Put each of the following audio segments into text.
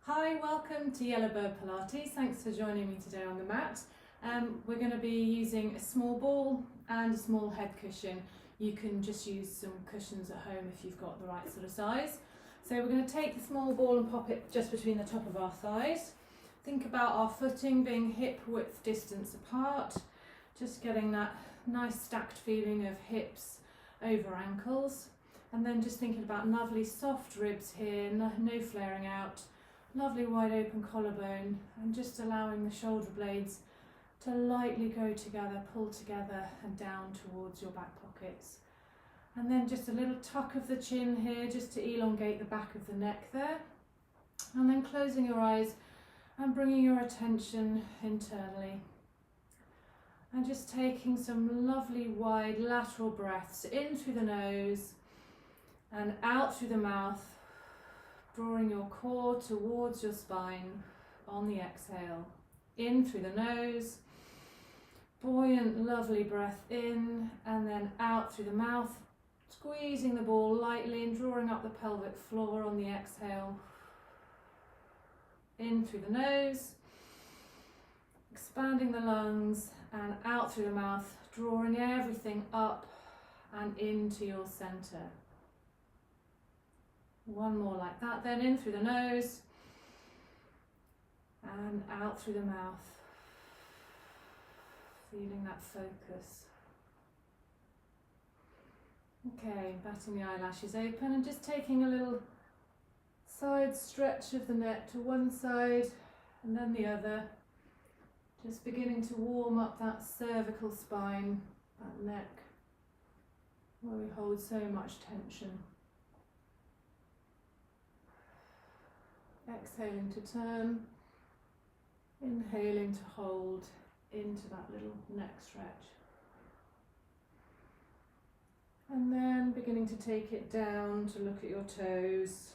Hi, welcome to Yellowbird Pilates. Thanks for joining me today on the mat. We're going to be using a small ball and a small head cushion. You can just use some cushions at home if you've got the right sort of size. So we're going to take the small ball and pop it just between the top of our thighs. Think about our footing being hip width distance apart, just getting that nice stacked feeling of hips over ankles. And then just thinking about lovely soft ribs here, no flaring out. Lovely wide open collarbone, and just allowing the shoulder blades to lightly go together, pull together and down towards your back pockets. And then just a little tuck of the chin here just to elongate the back of the neck there. And then closing your eyes and bringing your attention internally. And just taking some lovely wide lateral breaths in through the nose and out through the mouth, drawing your core towards your spine on the exhale. In through the nose, buoyant, lovely breath in, and then out through the mouth, squeezing the ball lightly and drawing up the pelvic floor on the exhale. In through the nose, expanding the lungs, and out through the mouth, drawing everything up and into your center. One more like that, then in through the nose and out through the mouth, feeling that focus. Okay, batting the eyelashes open and just taking a little side stretch of the neck to one side and then the other, just beginning to warm up that cervical spine, that neck where we hold so much tension. Exhaling to turn, inhaling to hold into that little neck stretch. And then beginning to take it down to look at your toes,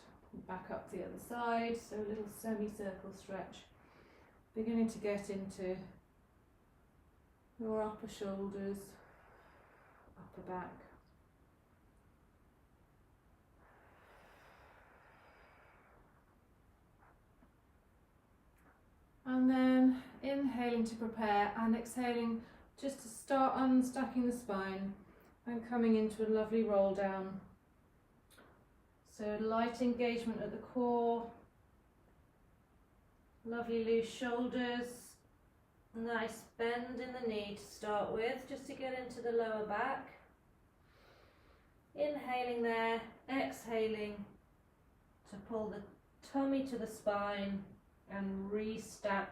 back up the other side, so a little semicircle stretch. Beginning to get into your upper shoulders, upper back. And then inhaling to prepare and exhaling just to start unstacking the spine and coming into a lovely roll down. So light engagement at the core, lovely loose shoulders, nice bend in the knee to start with, just to get into the lower back. Inhaling there, exhaling to pull the tummy to the spine and restack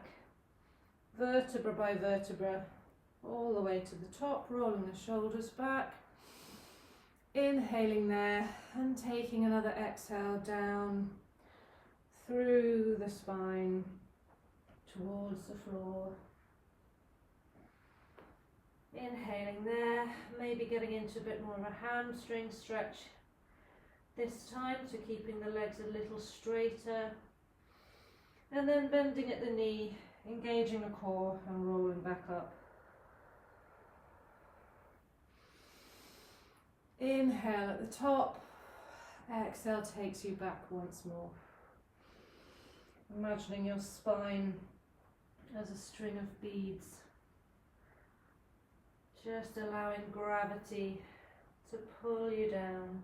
vertebra by vertebra all the way to the top, rolling the shoulders back. Inhaling there and taking another exhale down through the spine towards the floor. Inhaling there, maybe getting into a bit more of a hamstring stretch this time, so keeping the legs a little straighter. And then bending at the knee, engaging the core and rolling back up. Inhale at the top, exhale takes you back once more. Imagining your spine as a string of beads, just allowing gravity to pull you down.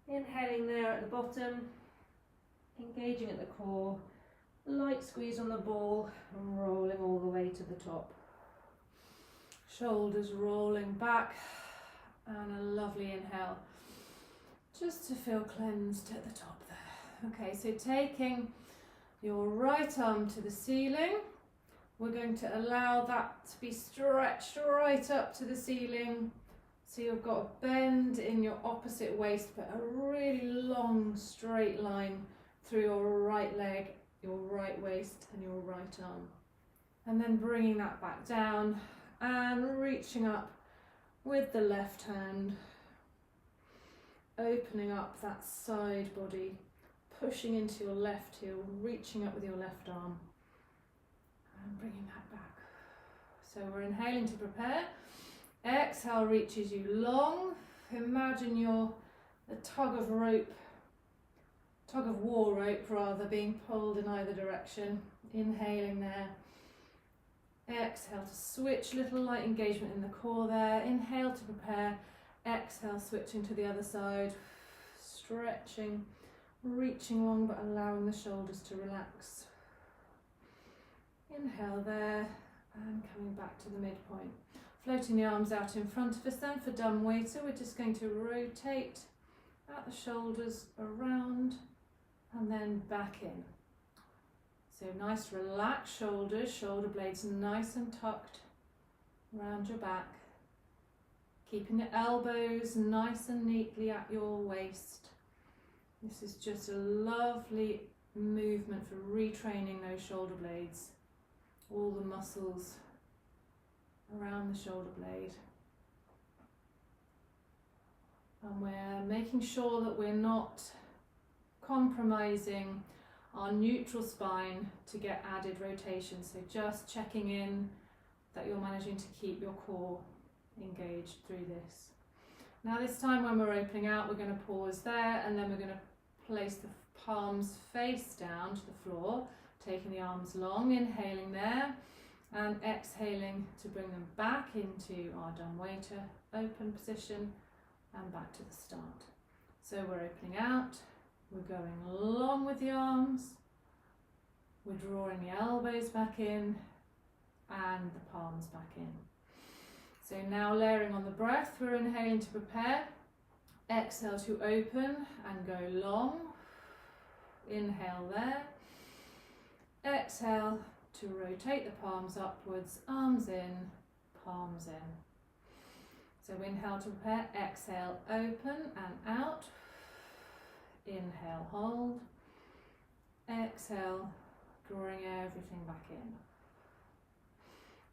Inhaling there at the bottom, engaging at the core, light squeeze on the ball and rolling all the way to the top. Shoulders rolling back and a lovely inhale just to feel cleansed at the top there. Okay, so taking your right arm to the ceiling, we're going to allow that to be stretched right up to the ceiling. So you've got a bend in your opposite waist, but a really long straight line through your right leg, your right waist and your right arm. And then bringing that back down and reaching up with the left hand, opening up that side body, pushing into your left heel, reaching up with your left arm and bringing that back. So we're inhaling to prepare. Exhale reaches you long. Imagine you're a tug of rope tug of war rope rather, being pulled in either direction. Inhaling there. Exhale to switch, little light engagement in the core there. Inhale to prepare. Exhale, switching to the other side. Stretching, reaching long but allowing the shoulders to relax. Inhale there and coming back to the midpoint. Floating the arms out in front of us then for dumb waiter. We're just going to rotate at the shoulders, around and then back in. So nice relaxed shoulders, shoulder blades nice and tucked around your back. Keeping the elbows nice and neatly at your waist. This is just a lovely movement for retraining those shoulder blades. All the muscles around the shoulder blade. And we're making sure that we're not compromising our neutral spine to get added rotation. So just checking in that you're managing to keep your core engaged through this. Now this time when we're opening out, we're going to pause there and then we're going to place the palms face down to the floor, taking the arms long, inhaling there and exhaling to bring them back into our dumb waiter open position and back to the start. So we're opening out, we're going long with the arms, we're drawing the elbows back in and the palms back in. So now layering on the breath, we're inhaling to prepare, exhale to open and go long, inhale there, exhale to rotate the palms upwards, arms in, palms in. So inhale to prepare, exhale, open and out, inhale, hold, exhale, drawing everything back in.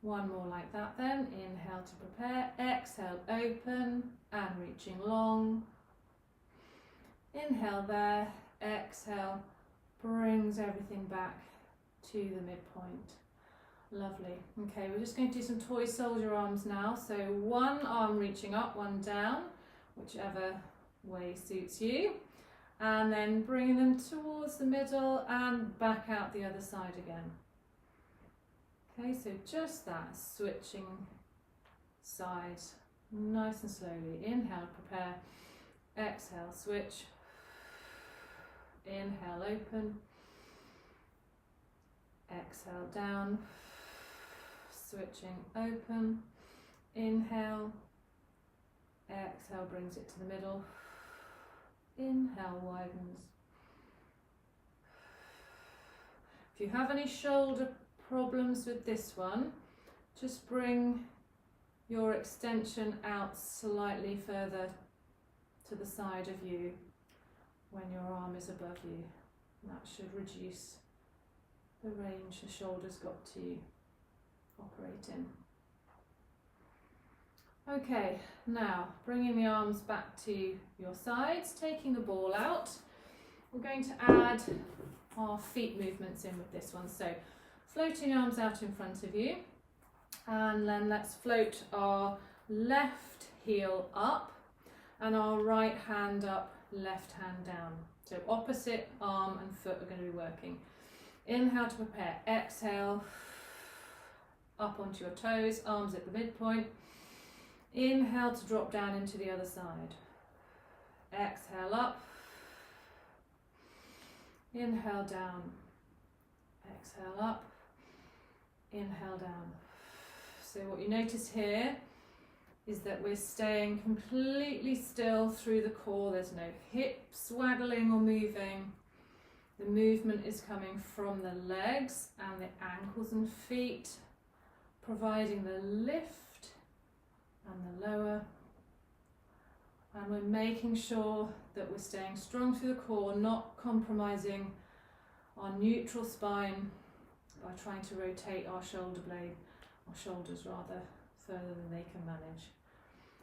One more like that then, inhale to prepare, exhale, open and reaching long, inhale there, exhale, brings everything back to the midpoint. Lovely. Okay, we're just going to do some toy soldier arms now. So one arm reaching up, one down, whichever way suits you. And then bringing them towards the middle and back out the other side again. Okay, so just that, switching sides nice and slowly. Inhale, prepare, exhale, switch, inhale, open, exhale, down, switching, open, inhale, exhale, brings it to the middle, inhale, widens. If you have any shoulder problems with this one, just bring your extension out slightly further to the side of you when your arm is above you. That should reduce the range the shoulders got to operate in. Okay, now bringing the arms back to your sides, taking the ball out. We're going to add our feet movements in with this one. So floating arms out in front of you, and then let's float our left heel up and our right hand up, left hand down. So opposite arm and foot are going to be working. Inhale to prepare, exhale, up onto your toes, arms at the midpoint. Inhale to drop down into the other side. Exhale up, inhale down, exhale up, inhale down. So what you notice here is that we're staying completely still through the core. There's no hips waggling or moving. The movement is coming from the legs and the ankles and feet, providing the lift and the lower. And we're making sure that we're staying strong through the core, not compromising our neutral spine by trying to rotate our shoulder blade, or shoulders rather, further than they can manage.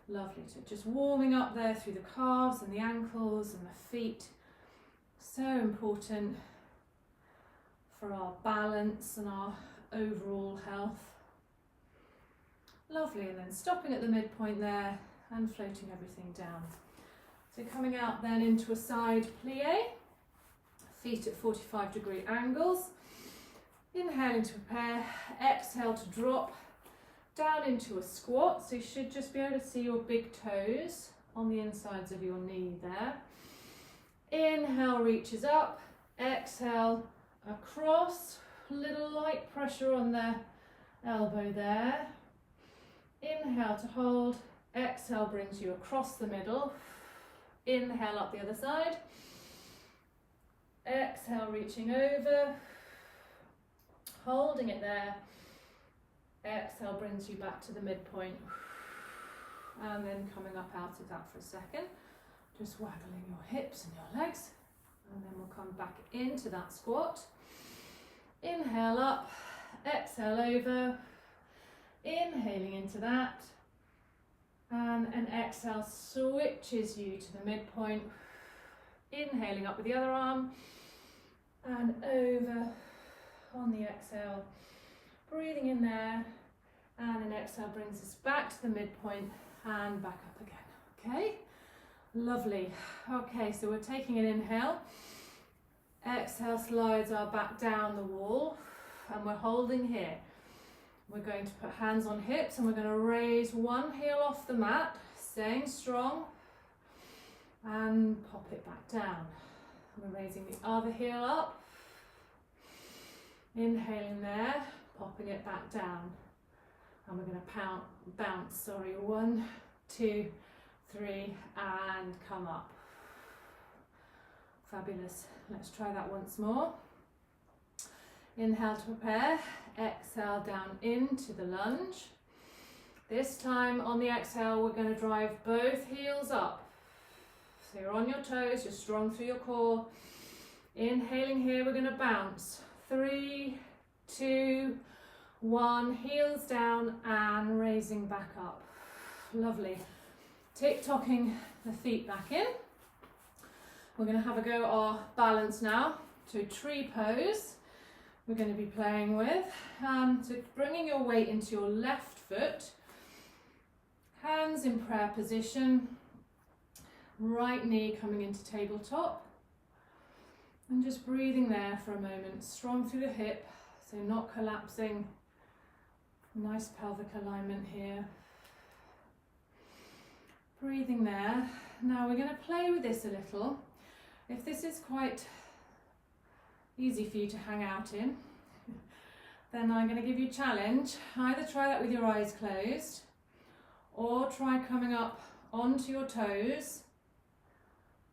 Lovely. So just warming up there through the calves and the ankles and the feet. So important for our balance and our overall health. Lovely, and then stopping at the midpoint there and floating everything down. So coming out then into a side plie. feet at 45-degree angles. Inhaling to prepare, exhale to drop down into a squat. So you should just be able to see your big toes on the insides of your knee there. Inhale, reaches up, exhale, across, little light pressure on the elbow there. Inhale to hold, exhale brings you across the middle. Inhale up the other side. Exhale, reaching over, holding it there. Exhale brings you back to the midpoint. And then coming up out of that for a second. Just waggling your hips and your legs. And then we'll come back into that squat. Inhale up, exhale over. Inhaling into that. And an exhale switches you to the midpoint. Inhaling up with the other arm. And over on the exhale. Breathing in there. And an exhale brings us back to the midpoint and back up again. Okay? Lovely. Okay, so we're taking an inhale. Exhale slides our back down the wall. And we're holding here. We're going to put hands on hips and we're going to raise one heel off the mat, staying strong, and pop it back down. We're raising the other heel up, inhaling there, popping it back down, and we're going to bounce, 1, 2, 3, and come up. Fabulous. Let's try that once more. Inhale to prepare, exhale down into the lunge. This time on the exhale, we're going to drive both heels up. So you're on your toes, you're strong through your core. Inhaling here, we're going to bounce. 3, 2, 1, heels down and raising back up. Lovely. Tick-tocking the feet back in. We're going to have a go at our balance now. So tree pose. We're going to be playing with. So bringing your weight into your left foot, hands in prayer position, right knee coming into tabletop, and just breathing there for a moment, strong through the hip, so not collapsing, nice pelvic alignment here. Breathing there. Now we're going to play with this a little. If this is quite easy for you to hang out in, then I'm going to give you a challenge. Either try that with your eyes closed, or try coming up onto your toes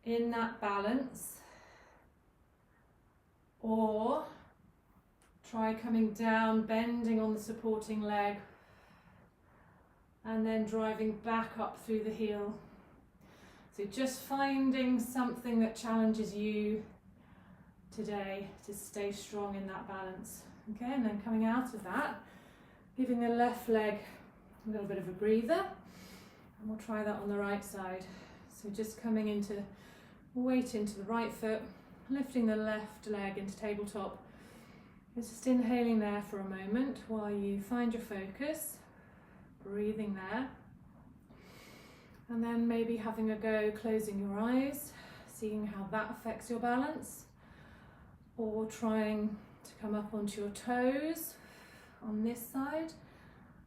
in that balance, or try coming down, bending on the supporting leg, and then driving back up through the heel. So just finding something that challenges you today to stay strong in that balance. Okay, and then coming out of that, giving the left leg a little bit of a breather, and we'll try that on the right side. So just coming into weight into the right foot, lifting the left leg into tabletop. Just inhaling there for a moment while you find your focus, breathing there, and then maybe having a go closing your eyes, seeing how that affects your balance, or trying to come up onto your toes on this side.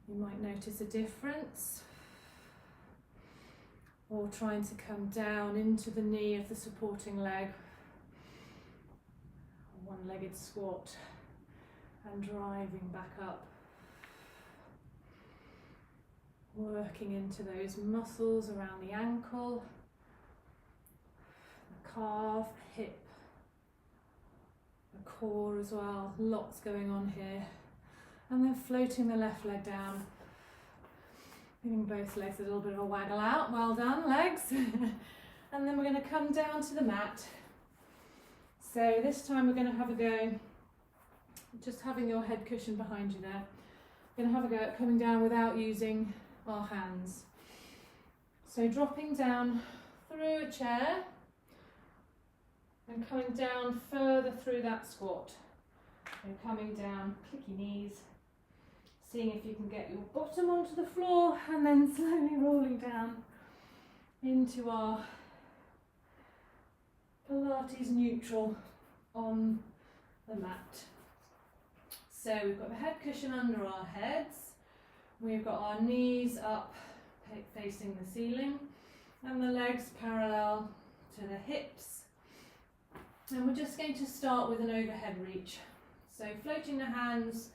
You might notice a difference. Or trying to come down into the knee of the supporting leg. One-legged squat and driving back up. Working into those muscles around the ankle, the calf, the hip, the core as well, lots going on here. And then floating the left leg down, giving both legs a little bit of a waggle out. Well done, legs. And then we're going to come down to the mat. So this time we're going to have a go, just having your head cushion behind you there. We're going to have a go at coming down without using our hands. So dropping down through a chair, and coming down further through that squat. And coming down, click your knees, seeing if you can get your bottom onto the floor, and then slowly rolling down into our Pilates neutral on the mat. So we've got the head cushion under our heads, we've got our knees up facing the ceiling and the legs parallel to the hips, and we're just going to start with an overhead reach. So floating the hands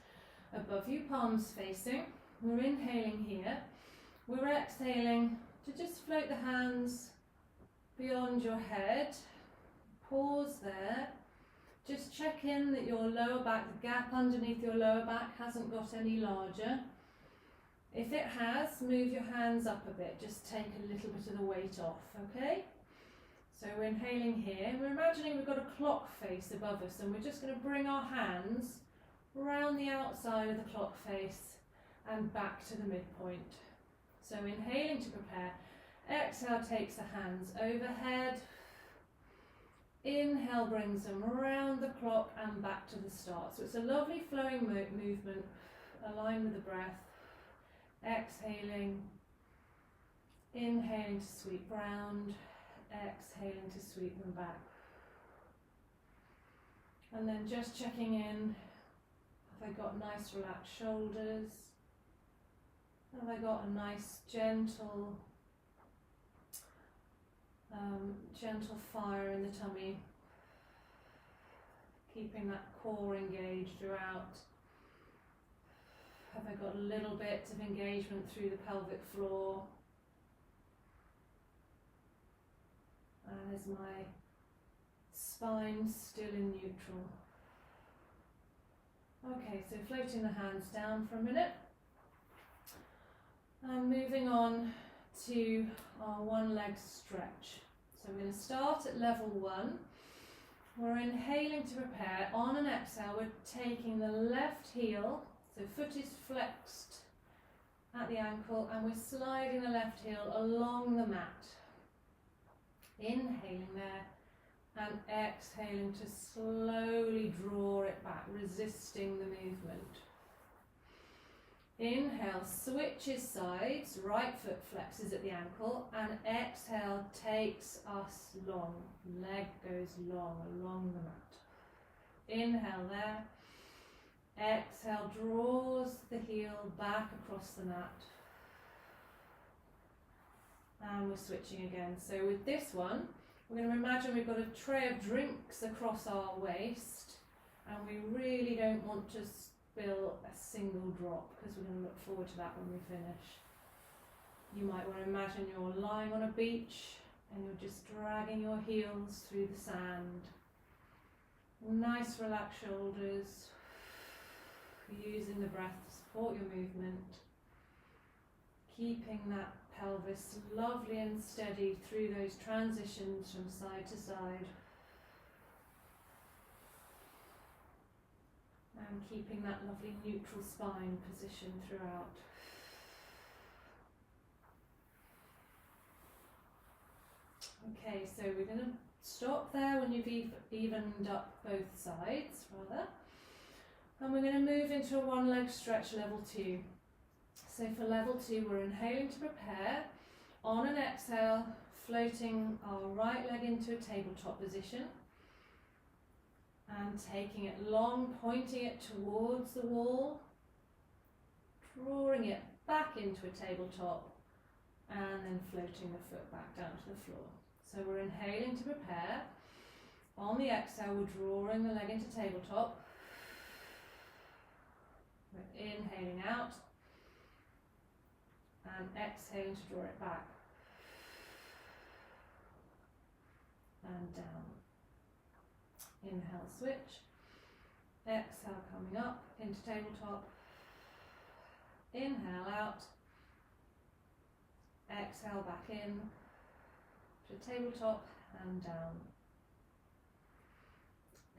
above you, palms facing. We're inhaling here, we're exhaling to just float the hands beyond your head. Pause there. Just check in that your lower back, the gap underneath your lower back hasn't got any larger. If it has, move your hands up a bit, just take a little bit of the weight off, okay? So we're inhaling here, we're imagining we've got a clock face above us, and we're just going to bring our hands around the outside of the clock face and back to the midpoint. So inhaling to prepare, exhale takes the hands overhead, inhale brings them around the clock and back to the start. So it's a lovely flowing movement, aligned with the breath. Exhaling, inhaling to sweep round, exhaling to sweep them back. And then just checking in, have I got nice relaxed shoulders? Have I got a nice gentle fire in the tummy? Keeping that core engaged throughout. Have I got a little bit of engagement through the pelvic floor? And is my spine still in neutral? Okay, so floating the hands down for a minute. And moving on to our one leg stretch. So we're going to start at level 1. We're inhaling to prepare. On an exhale, we're taking the left heel, so foot is flexed at the ankle, and we're sliding the left heel along the mat. Inhaling there and exhaling to slowly draw it back, resisting the movement. Inhale, switches sides, right foot flexes at the ankle, and exhale takes us long. Leg goes long along the mat. Inhale there. Exhale, draws the heel back across the mat. And we're switching again. So with this one, we're going to imagine we've got a tray of drinks across our waist, and we really don't want to spill a single drop, because we're going to look forward to that when we finish. You might want to imagine you're lying on a beach and you're just dragging your heels through the sand. Nice relaxed shoulders, using the breath to support your movement, keeping that pelvis lovely and steady through those transitions from side to side, and keeping that lovely neutral spine position throughout. Okay, so we're going to stop there when you've evened up both sides, rather. And we're going to move into a one leg stretch level 2. So for level 2, we're inhaling to prepare. On an exhale, floating our right leg into a tabletop position. And taking it long, pointing it towards the wall. Drawing it back into a tabletop. And then floating the foot back down to the floor. So we're inhaling to prepare. On the exhale, we're drawing the leg into tabletop. We're inhaling out and exhaling to draw it back and down. Inhale, switch. Exhale, coming up into tabletop. Inhale out. Exhale back in to tabletop and down.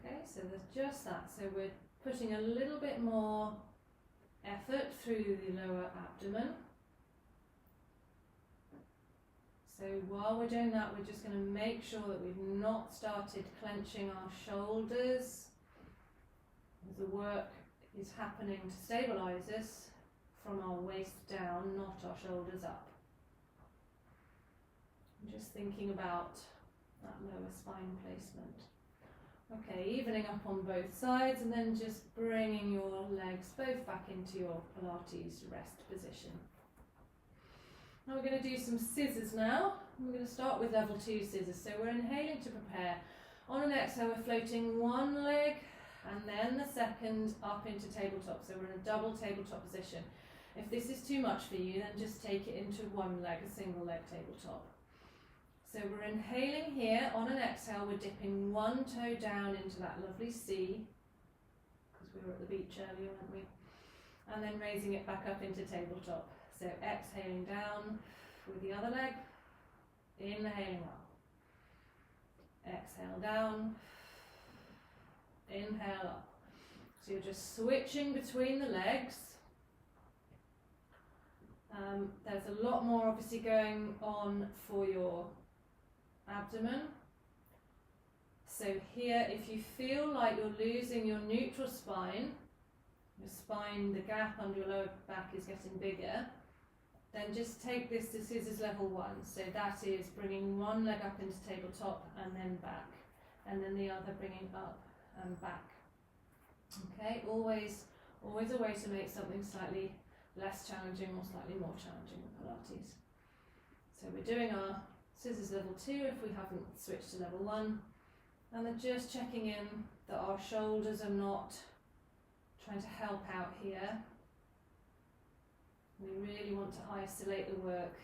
Okay, so there's just that. So we're putting a little bit more effort through the lower abdomen. So while we're doing that, we're just going to make sure that we've not started clenching our shoulders, as the work is happening to stabilise us from our waist down, not our shoulders up. I'm just thinking about that lower spine placement. Okay, evening up on both sides and then just bringing your legs both back into your Pilates rest position. Now we're going to do some scissors now. We're going to start with level 2 scissors. So we're inhaling to prepare. On an exhale, we're floating one leg and then the second up into tabletop. So we're in a double tabletop position. If this is too much for you, then just take it into one leg, a single leg tabletop. So we're inhaling here. On an exhale, we're dipping one toe down into that lovely sea, because we were at the beach earlier, weren't we? And then raising it back up into tabletop. So exhaling down with the other leg, inhaling up. Exhale down, inhale up. So you're just switching between the legs. There's a lot more obviously going on for your abdomen. So here, if you feel like you're losing your neutral spine, the gap under your lower back is getting bigger, then just take this to scissors level 1. So that is bringing one leg up into tabletop and then back, and then the other bringing up and back. Okay, always a way to make something slightly less challenging or slightly more challenging with Pilates. So we're doing our scissors level 2 if we haven't switched to level 1, and then just checking in that our shoulders are not trying to help out here. We really want to isolate the work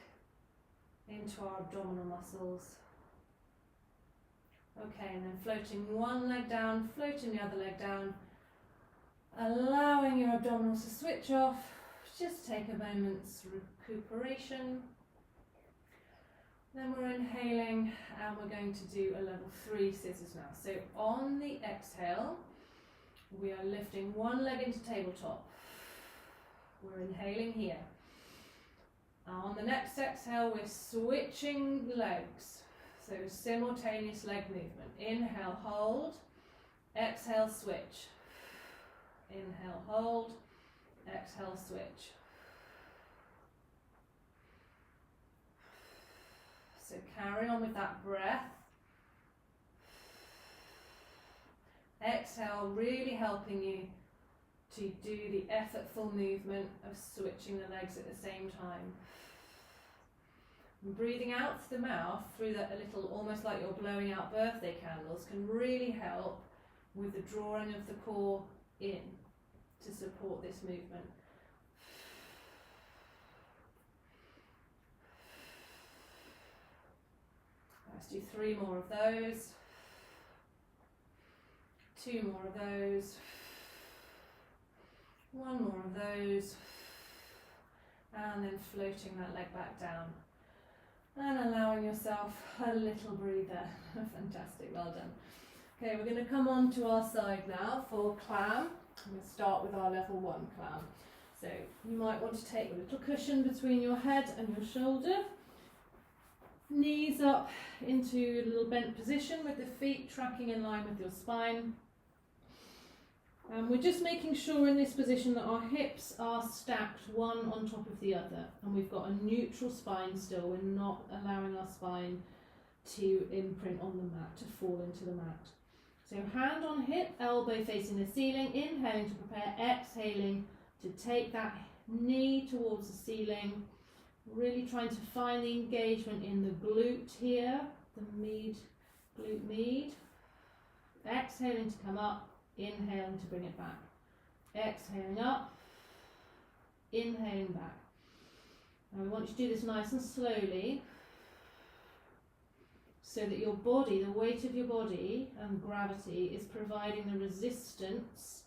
into our abdominal muscles. Okay, and then floating one leg down, floating the other leg down, allowing your abdominals to switch off. Just take a moment's recuperation. Then we're inhaling and we're going to do a level 3 scissors now. So on the exhale, we are lifting one leg into tabletop. We're inhaling here. On the next exhale, we're switching legs. So simultaneous leg movement. Inhale, hold. Exhale, switch. Inhale, hold. Exhale, switch. So carry on with that breath. Exhale, really helping you to do the effortful movement of switching the legs at the same time. And breathing out through the mouth, through that a little, almost like you're blowing out birthday candles, can really help with the drawing of the core in to support this movement. Let's do 3 more of those. 2 more of those. 1 more of those. And then floating that leg back down. And allowing yourself a little breather. Fantastic, well done. Okay, we're going to come on to our side now for clam. We'll start with our level 1 clam. So you might want to take a little cushion between your head and your shoulder. Knees up into a little bent position with the feet tracking in line with your spine. And we're just making sure in this position that our hips are stacked one on top of the other, and we've got a neutral spine still. We're not allowing our spine to imprint on the mat, to fall into the mat. So hand on hip, elbow facing the ceiling, inhaling to prepare, exhaling to take that knee towards the ceiling, really trying to find the engagement in the glute here, the glute med. Exhaling to come up, inhaling to bring it back. Exhaling up, inhaling back. And we want you to do this nice and slowly so that your body, the weight of your body and gravity is providing the resistance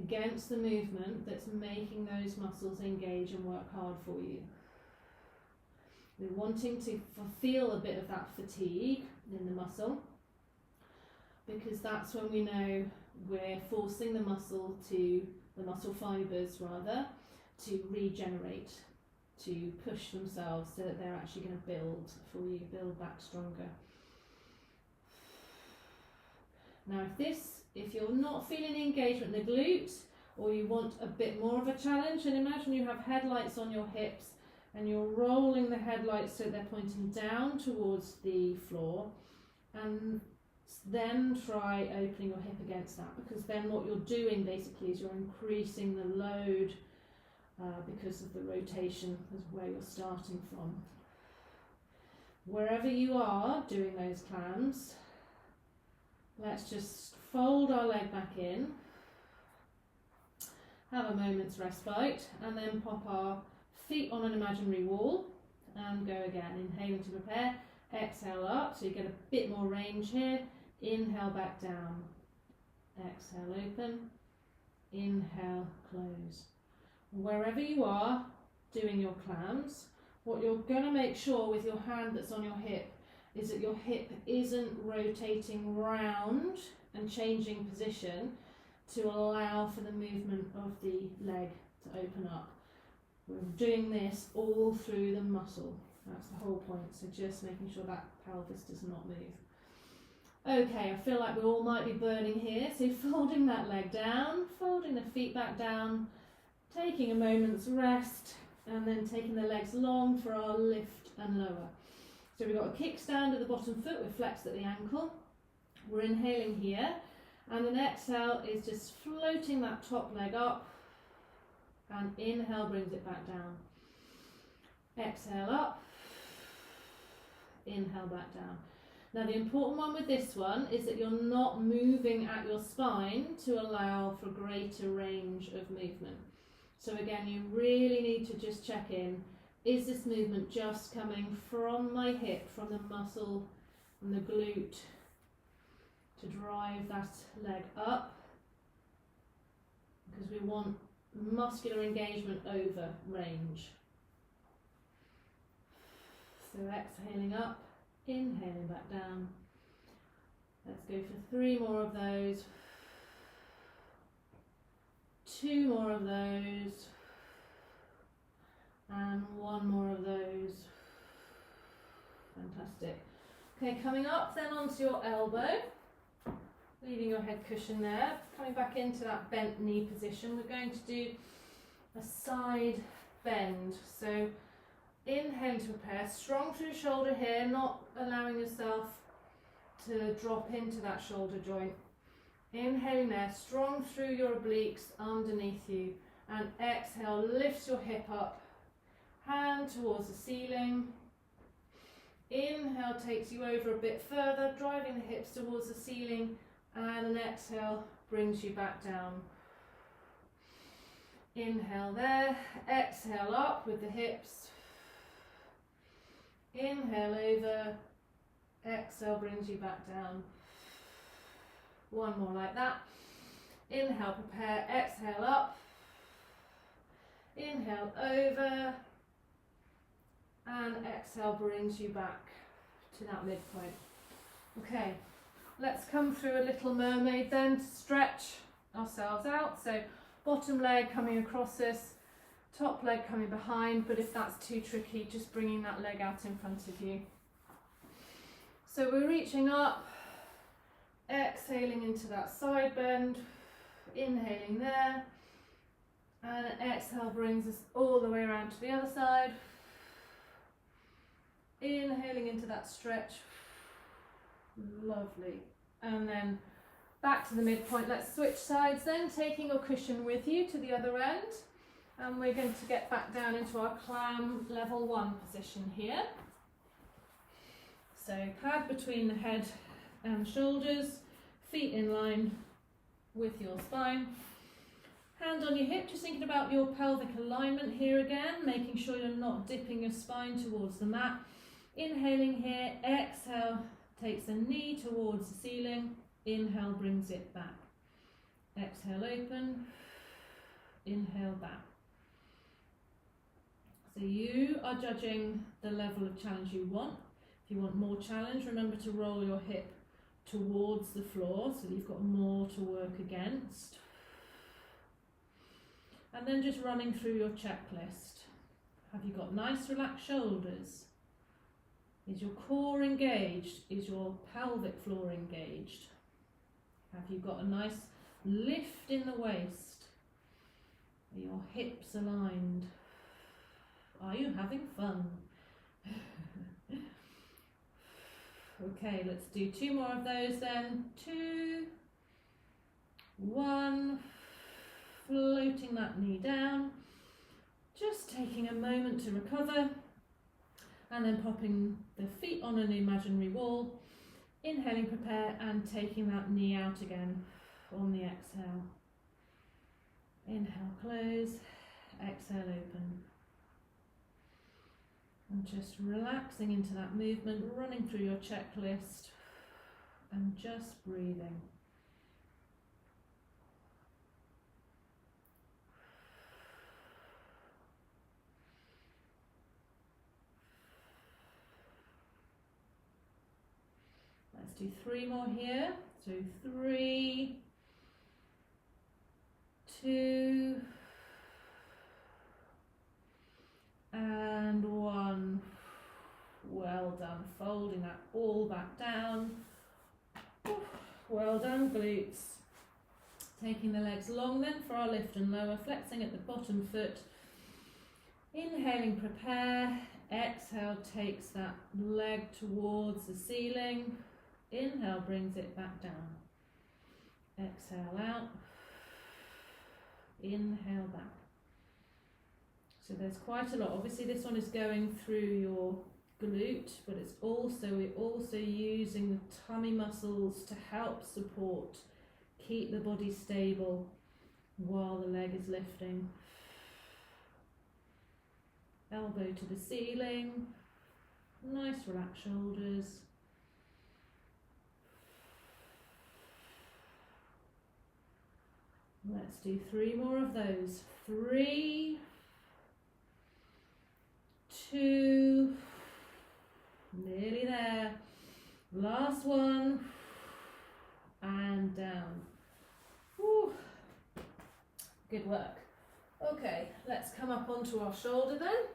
against the movement that's making those muscles engage and work hard for you. We're wanting to feel a bit of that fatigue in the muscle, because that's when we know we're forcing the muscle fibres rather, to regenerate, to push themselves so that they're actually going to build for you, build back stronger. Now if you're not feeling the engagement in the glute, or you want a bit more of a challenge, then imagine you have headlights on your hips and you're rolling the headlights so they're pointing down towards the floor, and Then try opening your hip against that, because then what you're doing basically is you're increasing the load because of the rotation is where you're starting from. Wherever you are doing those clams, let's just fold our leg back in, have a moment's respite, and then pop our feet on an imaginary wall and go again. Inhaling to prepare, exhale up, so you get a bit more range here. Inhale back down, exhale open, inhale close. Wherever you are doing your clams, what you're going to make sure with your hand that's on your hip is that your hip isn't rotating round and changing position to allow for the movement of the leg to open up. We're doing this all through the muscle. That's the whole point, so just making sure that pelvis does not move. Okay, I feel like we all might be burning here, so folding that leg down, folding the feet back down, taking a moment's rest, and then taking the legs long for our lift and lower. So we've got a kickstand at the bottom foot, we're flexed at the ankle. We're inhaling here, and an exhale is just floating that top leg up, and inhale brings it back down. Exhale up, inhale back down. Now the important one with this one is that you're not moving at your spine to allow for greater range of movement. So again, you really need to just check in, is this movement just coming from my hip, from the muscle and the glute to drive that leg up? Because we want muscular engagement over range. So exhaling up, inhaling back down. Let's go for 3 more of those. 2 more of those. And 1 more of those. Fantastic. Okay, coming up then onto your elbow. Leaving your head cushion there. Coming back into that bent knee position. We're going to do a side bend. So inhale to prepare, strong through shoulder here, not allowing yourself to drop into that shoulder joint. Inhaling there, strong through your obliques underneath you, and exhale, lift your hip up, hand towards the ceiling. Inhale takes you over a bit further, driving the hips towards the ceiling, and an exhale brings you back down. Inhale there, exhale up with the hips. Inhale over, exhale brings you back down. 1 more like that. Inhale, prepare, exhale up. Inhale over, and exhale brings you back to that midpoint. Okay, let's come through a little mermaid then to stretch ourselves out. So bottom leg coming across us, top leg coming behind, but if that's too tricky, just bringing that leg out in front of you. So we're reaching up, exhaling into that side bend, inhaling there, and an exhale brings us all the way around to the other side. Inhaling into that stretch, lovely, and then back to the midpoint. Let's switch sides then, taking your cushion with you to the other end. And we're going to get back down into our clam level 1 position here. So pad between the head and shoulders, feet in line with your spine. Hand on your hip, just thinking about your pelvic alignment here again, making sure you're not dipping your spine towards the mat. Inhaling here, exhale, takes the knee towards the ceiling, inhale brings it back. Exhale open, inhale back. So you are judging the level of challenge you want. If you want more challenge, remember to roll your hip towards the floor so you've got more to work against. And then just running through your checklist. Have you got nice relaxed shoulders? Is your core engaged? Is your pelvic floor engaged? Have you got a nice lift in the waist? Are your hips aligned? Are you having fun? Okay, let's do 2 more of those then. 2, 1, floating that knee down, just taking a moment to recover, and then popping the feet on an imaginary wall, inhaling, prepare, and taking that knee out again on the exhale. Inhale, close, exhale, open. And just relaxing into that movement, running through your checklist and just breathing. Let's do 3 more here. So 3, 2, and 1. Well done. Folding that all back down. Well done, glutes. Taking the legs long then for our lift and lower, flexing at the bottom foot. Inhaling, prepare. Exhale, takes that leg towards the ceiling. Inhale, brings it back down. Exhale out. Inhale back. So there's quite a lot. Obviously this one is going through your glute, but we're also using the tummy muscles to help support, keep the body stable while the leg is lifting. Elbow to the ceiling. Nice relaxed shoulders. Let's do 3 more of those. 3, 2, nearly there. Last one, and down. Whew. Good work. Okay, let's come up onto our shoulder then.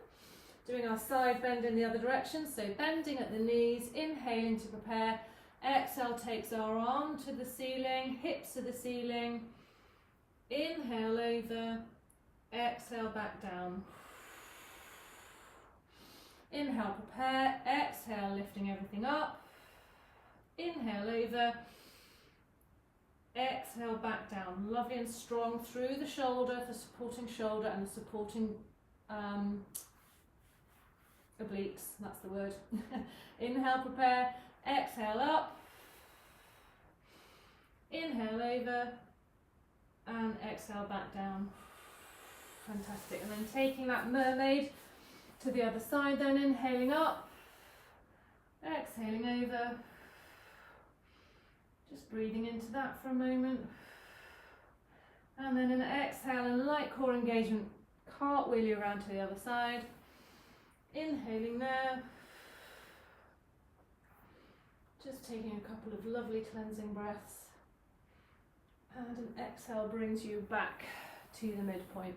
Doing our side bend in the other direction, so bending at the knees, inhaling to prepare. Exhale takes our arm to the ceiling, hips to the ceiling. Inhale over, exhale back down. Inhale, prepare, exhale, lifting everything up. Inhale over, exhale back down. Lovely and strong through the shoulder, the supporting shoulder and the supporting obliques, that's the word. Inhale, prepare, exhale up. Inhale over, and exhale back down. Fantastic. And then taking that mermaid to the other side, then inhaling up, exhaling over, just breathing into that for a moment, and then an exhale and light core engagement, cartwheel you around to the other side, inhaling there, just taking a couple of lovely cleansing breaths, and an exhale brings you back to the midpoint.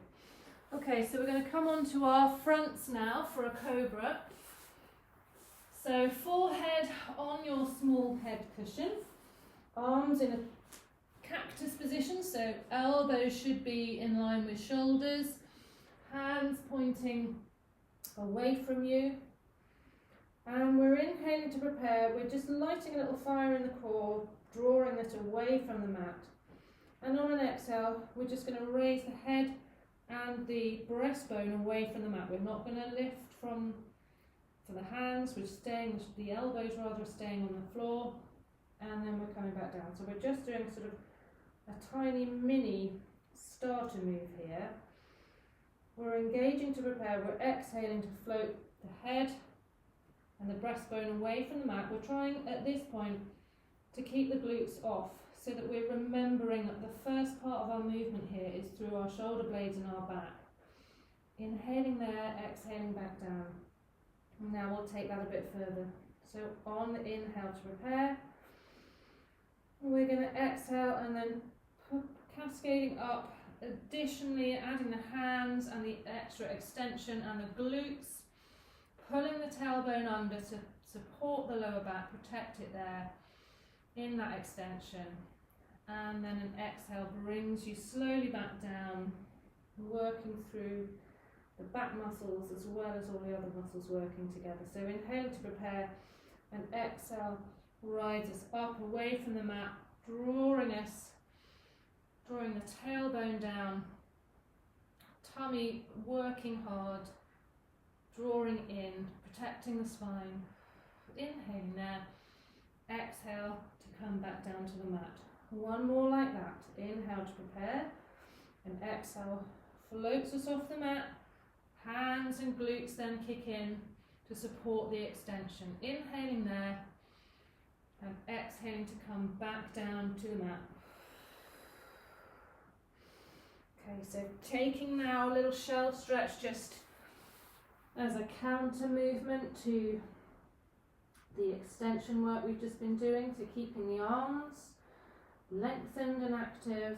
Okay, so we're going to come on to our fronts now for a cobra. So forehead on your small head cushion, arms in a cactus position, so elbows should be in line with shoulders, hands pointing away from you. And we're inhaling to prepare, we're just lighting a little fire in the core, drawing it away from the mat. And on an exhale, we're just going to raise the head and the breastbone away from the mat. We're not going to lift for the hands, we're staying, the elbows rather are staying on the floor, and then we're coming back down. So we're just doing sort of a tiny mini starter move here. We're engaging to prepare, we're exhaling to float the head and the breastbone away from the mat. We're trying at this point to keep the glutes off, so that we're remembering that the first part of our movement here is through our shoulder blades and our back. Inhaling there, exhaling back down. And now we'll take that a bit further. So on the inhale to prepare, we're going to exhale and then cascading up, additionally adding the hands and the extra extension and the glutes, pulling the tailbone under to support the lower back, protect it there in that extension. And then an exhale brings you slowly back down, working through the back muscles as well as all the other muscles working together. So inhale to prepare, and exhale rides us up away from the mat, drawing the tailbone down, tummy working hard, drawing in, protecting the spine. Inhaling there, exhale to come back down to the mat. One more like that. Inhale to prepare, and exhale floats us off the mat. Hands and glutes then kick in to support the extension. Inhaling there, and exhaling to come back down to the mat. Okay, so taking now a little shell stretch just as a counter movement to the extension work we've just been doing, so keeping the arms lengthened and active,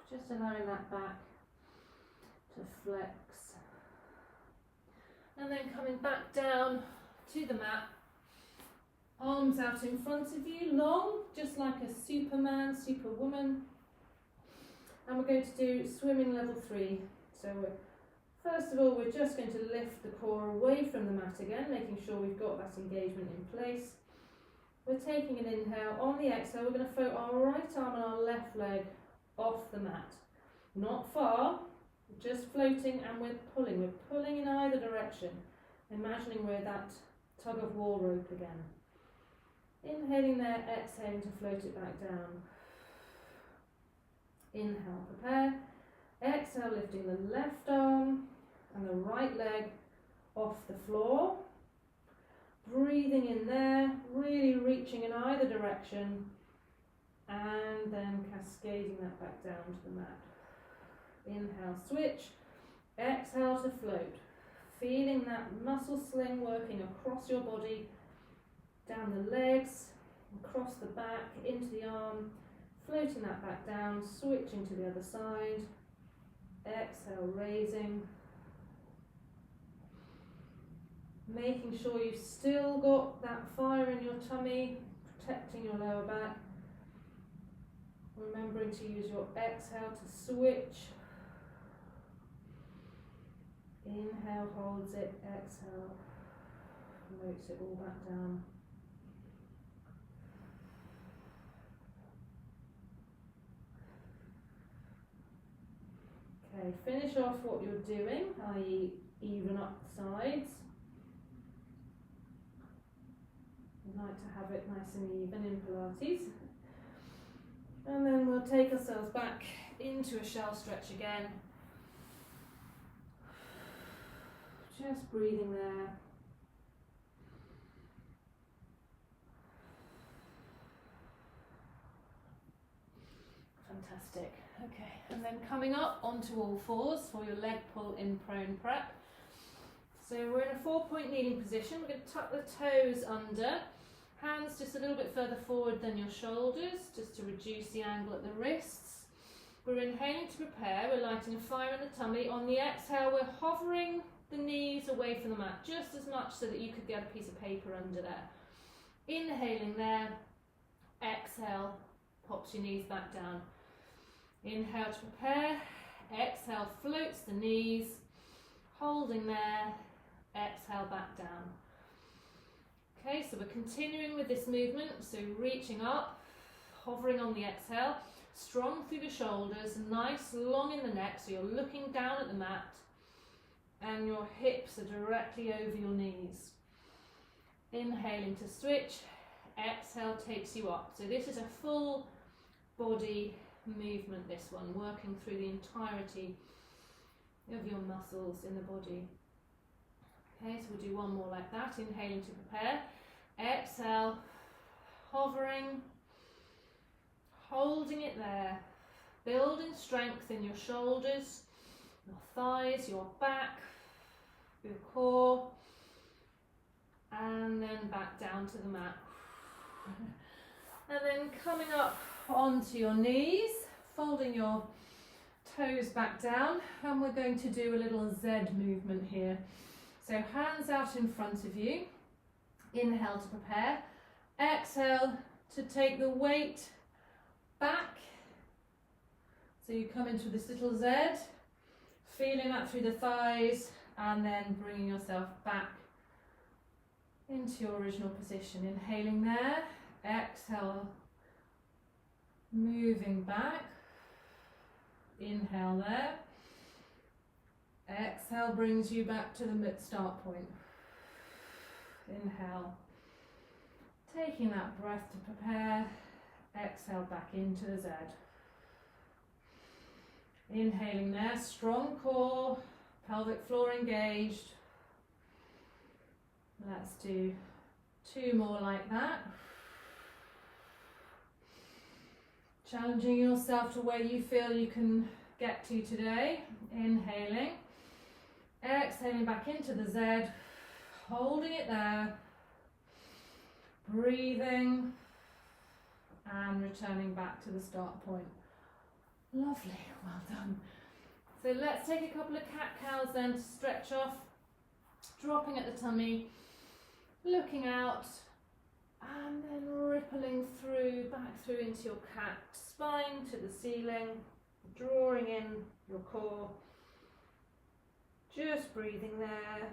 just allowing that back to flex. And then coming back down to the mat, arms out in front of you, long, just like a Superman, Superwoman. And we're going to do swimming level 3. So first of all, we're just going to lift the core away from the mat again, making sure we've got that engagement in place. We're taking an inhale. On the exhale, we're going to float our right arm and our left leg off the mat. Not far, just floating, and we're pulling. We're pulling in either direction, imagining we're that tug of war rope again. Inhaling there, exhaling to float it back down. Inhale, prepare. Exhale, lifting the left arm and the right leg off the floor. Breathing in there, really reaching in either direction, and then cascading that back down to the mat. Inhale, switch. Exhale to float. Feeling that muscle sling working across your body, down the legs, across the back, into the arm, floating that back down, switching to the other side. Exhale, raising. Making sure you've still got that fire in your tummy, protecting your lower back. Remembering to use your exhale to switch. Inhale, holds it, exhale, floats it all back down. Okay, finish off what you're doing, i.e. even up the sides. We like to have it nice and even in Pilates. And then we'll take ourselves back into a shell stretch again. Just breathing there. Fantastic. Okay, and then coming up onto all fours for your leg pull in prone prep. So we're in a 4-point kneeling position. We're going to tuck the toes under. Hands just a little bit further forward than your shoulders, just to reduce the angle at the wrists. We're inhaling to prepare. We're lighting a fire in the tummy. On the exhale, we're hovering the knees away from the mat, just as much so that you could get a piece of paper under there. Inhaling there. Exhale, pops your knees back down. Inhale to prepare. Exhale, floats the knees. Holding there. Exhale, back down. Okay, so we're continuing with this movement, so reaching up, hovering on the exhale, strong through the shoulders, nice long in the neck, so you're looking down at the mat and your hips are directly over your knees. Inhaling to switch, exhale takes you up. So this is a full body movement, this one, working through the entirety of your muscles in the body. Okay, so we'll do one more like that. Inhaling to prepare. Exhale, hovering, holding it there, building strength in your shoulders, your thighs, your back, your core, and then back down to the mat. And then coming up onto your knees, folding your toes back down, and we're going to do a little Z movement here. So hands out in front of you, inhale to prepare, exhale to take the weight back. So you come into this little Z, feeling that through the thighs, and then bringing yourself back into your original position. Inhaling there, exhale, moving back. Inhale there. Exhale brings you back to the mid-start point. Inhale. Taking that breath to prepare. Exhale back into the Z. Inhaling there, strong core, pelvic floor engaged. Let's do 2 more like that. Challenging yourself to where you feel you can get to today. Inhaling. Exhaling back into the Z. Holding it there. Breathing. And returning back to the start point. Lovely, well done. So let's take a couple of cat-cows then to stretch off. Dropping at the tummy. Looking out. And then rippling through, back through into your cat. Spine to the ceiling. Drawing in your core. Just breathing there.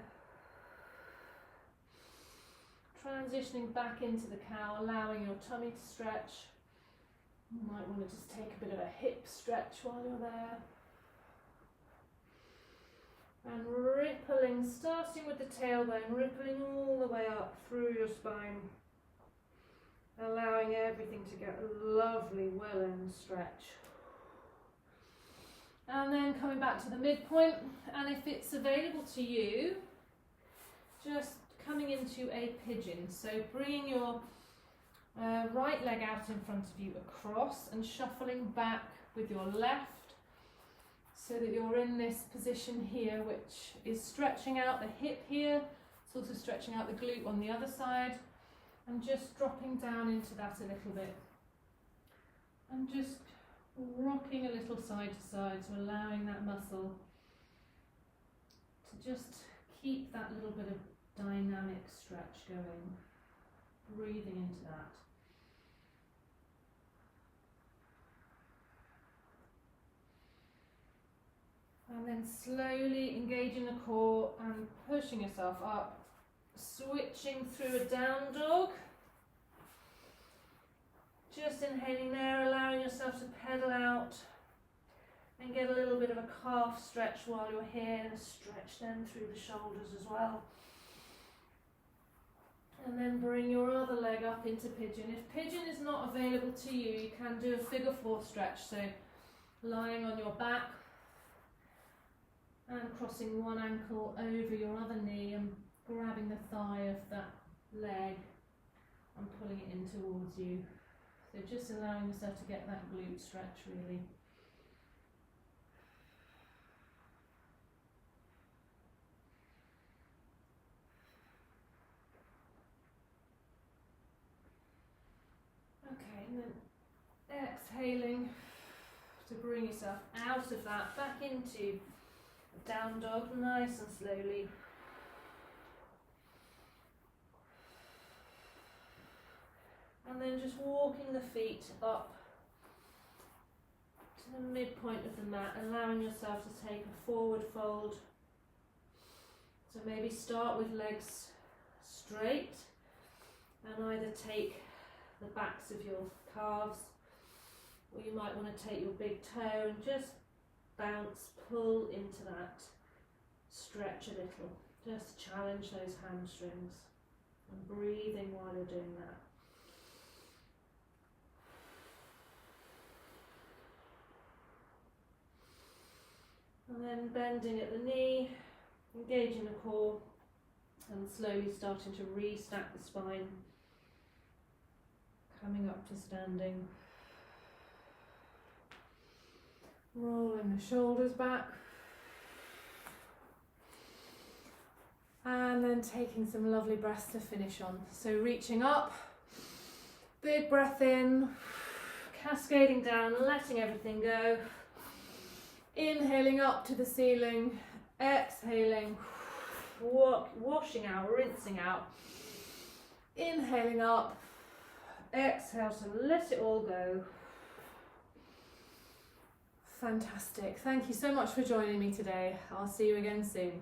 Transitioning back into the cow, allowing your tummy to stretch. You might want to just take a bit of a hip stretch while you're there. And rippling, starting with the tailbone, rippling all the way up through your spine. Allowing everything to get a lovely well-end stretch. And then coming back to the midpoint, and if it's available to you, just coming into a pigeon. So bringing your right leg out in front of you across and shuffling back with your left so that you're in this position here, which is stretching out the hip here. It's also stretching out the glute on the other side, and just dropping down into that a little bit. And just rocking a little side to side, so allowing that muscle to just keep that little bit of dynamic stretch going, breathing into that. And then slowly engaging the core and pushing yourself up, switching through a down dog. Just inhaling there, allowing yourself to pedal out and get a little bit of a calf stretch while you're here, and a stretch then through the shoulders as well. And then bring your other leg up into pigeon. If pigeon is not available to you, you can do a figure 4 stretch, so lying on your back and crossing one ankle over your other knee and grabbing the thigh of that leg and pulling it in towards you. So just allowing yourself to get that glute stretch really. Okay, and then exhaling to bring yourself out of that, back into a down dog, nice and slowly. And then just walking the feet up to the midpoint of the mat, allowing yourself to take a forward fold. So maybe start with legs straight and either take the backs of your calves, or you might want to take your big toe and just bounce, pull into that stretch a little. Just challenge those hamstrings and breathing while you're doing that. And then bending at the knee, engaging the core, and slowly starting to restack the spine. Coming up to standing. Rolling the shoulders back. And then taking some lovely breaths to finish on. So reaching up, big breath in, cascading down, letting everything go. Inhaling up to the ceiling, exhaling, washing out, rinsing out. Inhaling up, exhale to let it all go. Fantastic. Thank you so much for joining me today. I'll see you again soon.